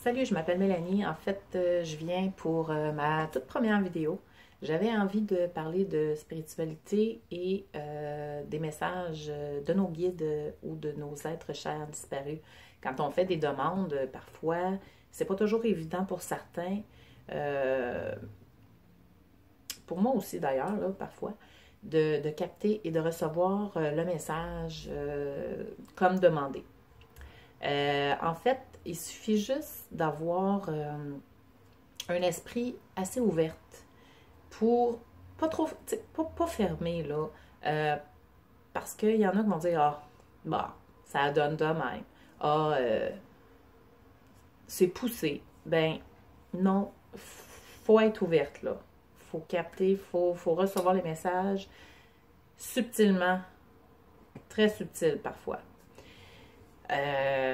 Salut, je m'appelle Mélanie. En fait, je viens pour ma toute première vidéo. J'avais envie de parler de spiritualité et des messages de nos guides ou de nos êtres chers disparus. Quand on fait des demandes, parfois, c'est pas toujours évident pour certains, euh, pour moi aussi d'ailleurs, là, parfois, de capter et de recevoir le message comme demandé. En fait, il suffit juste d'avoir un esprit assez ouvert pour pas trop, pas fermé, là. Euh, Parce qu'il y en a qui vont dire, ah, bah, ça donne de même. Ah, c'est poussé. Ben, non, faut être ouverte, là. Faut capter, faut recevoir les messages subtilement, très subtil parfois.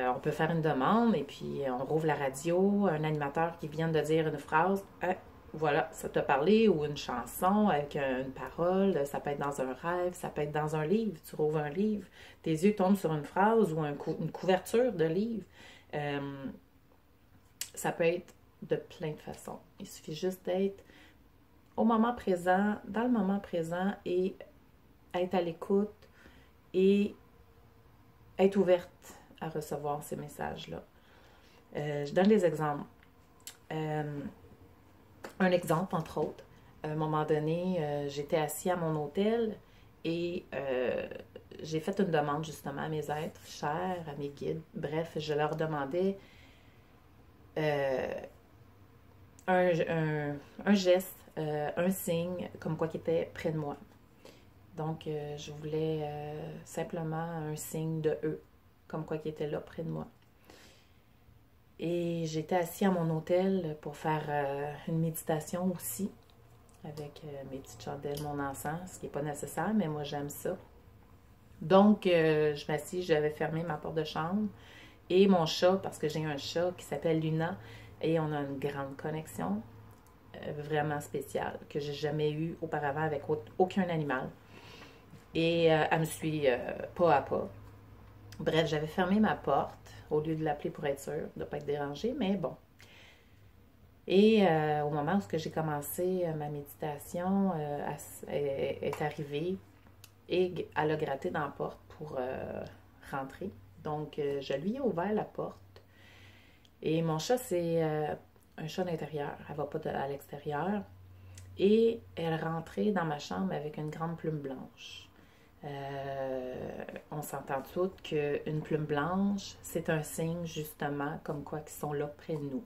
On peut faire une demande et puis on rouvre la radio, un animateur qui vient de dire une phrase, voilà, ça t'a parlé, ou une chanson avec une parole, ça peut être dans un rêve, ça peut être dans un livre, tu rouvres un livre, tes yeux tombent sur une phrase ou une couverture de livre. Euh, Ça peut être de plein de façons. Il suffit juste d'être au moment présent, dans le moment présent et être à l'écoute et être ouverte à recevoir ces messages-là. Je donne des exemples. Euh, un exemple, entre autres. À un moment donné, j'étais assis à mon hôtel et j'ai fait une demande justement à mes êtres chers, à mes guides. Bref, je leur demandais euh, un geste, un signe, comme quoi qui était près de moi. Donc, je voulais simplement un signe de eux, comme quoi qui était là près de moi. Et j'étais assis à mon hôtel pour faire une méditation aussi, avec mes petites chandelles, mon encens, ce qui n'est pas nécessaire, mais moi j'aime ça. Donc, je m'assis, j'avais fermé ma porte de chambre et mon chat, parce que j'ai un chat qui s'appelle Luna, et on a une grande connexion vraiment spéciale que j'ai jamais eue auparavant avec aucun animal. Et elle me suit pas à pas. Bref, j'avais fermé ma porte au lieu de l'appeler pour être sûre de ne pas être dérangée, mais bon. Et au moment où j'ai commencé ma méditation, est arrivée et elle a gratté dans la porte pour rentrer. Donc, je lui ai ouvert la porte. Et mon chat, c'est un chat d'intérieur. Elle ne va pas à l'extérieur. Et elle rentrait dans ma chambre avec une grande plume blanche. On s'entend toutes qu'une plume blanche, c'est un signe justement comme quoi qu'ils sont là près de nous.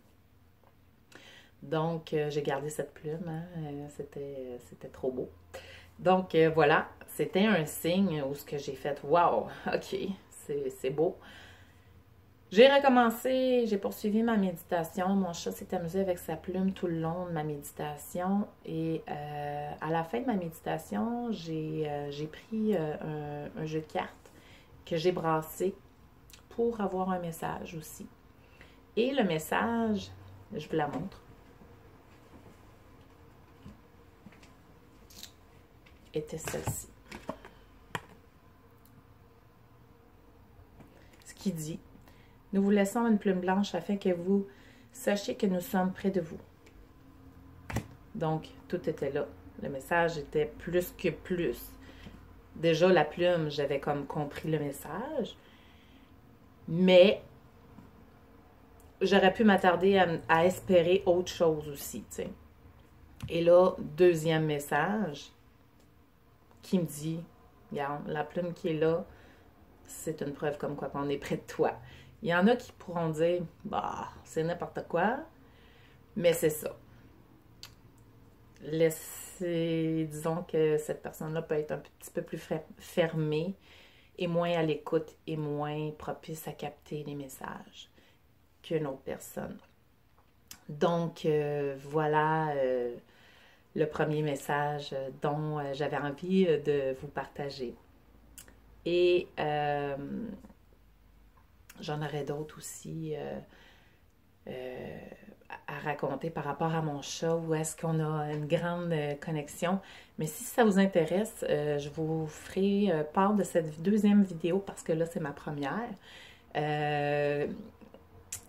Donc, j'ai gardé cette plume, hein, c'était trop beau. Donc, voilà, c'était un signe où ce que j'ai fait, wow, ok, c'est beau. J'ai recommencé, j'ai poursuivi ma méditation. Mon chat s'est amusé avec sa plume tout le long de ma méditation. Et à la fin de ma méditation, j'ai pris un jeu de cartes que j'ai brassé pour avoir un message aussi. Et le message, je vous la montre, était celle-ci. Ce qui dit: nous vous laissons une plume blanche afin que vous sachiez que nous sommes près de vous. Donc, tout était là. Le message était plus que plus. Déjà, la plume, j'avais comme compris le message. Mais j'aurais pu m'attarder à espérer autre chose aussi, tu sais. Et là, deuxième message qui me dit: regarde, la plume qui est là, c'est une preuve comme quoi qu'on est près de toi. Il y en a qui pourront dire, bah, c'est n'importe quoi, mais c'est ça. Disons que cette personne-là peut être un petit peu plus fermée et moins à l'écoute et moins propice à capter les messages qu'une autre personne. Donc, voilà le premier message dont j'avais envie de vous partager. Et j'en aurais d'autres aussi à raconter par rapport à mon chat, où est-ce qu'on a une grande connexion. Mais si ça vous intéresse, je vous ferai part de cette deuxième vidéo parce que là, c'est ma première.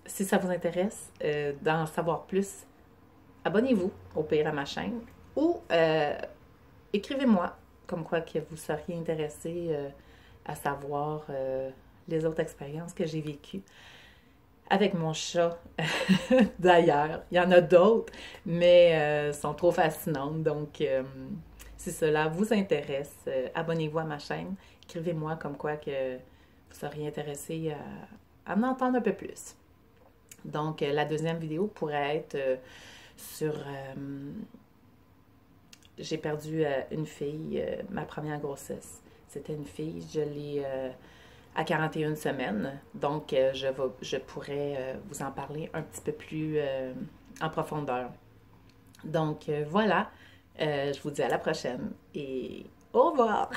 si ça vous intéresse d'en savoir plus, abonnez-vous au pire à ma chaîne ou écrivez-moi comme quoi que vous seriez intéressé à savoir les autres expériences que j'ai vécues avec mon chat. D'ailleurs, il y en a d'autres, mais sont trop fascinantes. Donc, si cela vous intéresse, abonnez-vous à ma chaîne. Écrivez-moi comme quoi que vous seriez intéressé à en entendre un peu plus. Donc, la deuxième vidéo pourrait être sur... j'ai perdu une fille, ma première grossesse. C'était une fille, je l'ai à 41 semaines. Donc, je pourrais vous en parler un petit peu plus en profondeur. Donc, voilà. Je vous dis à la prochaine et au revoir!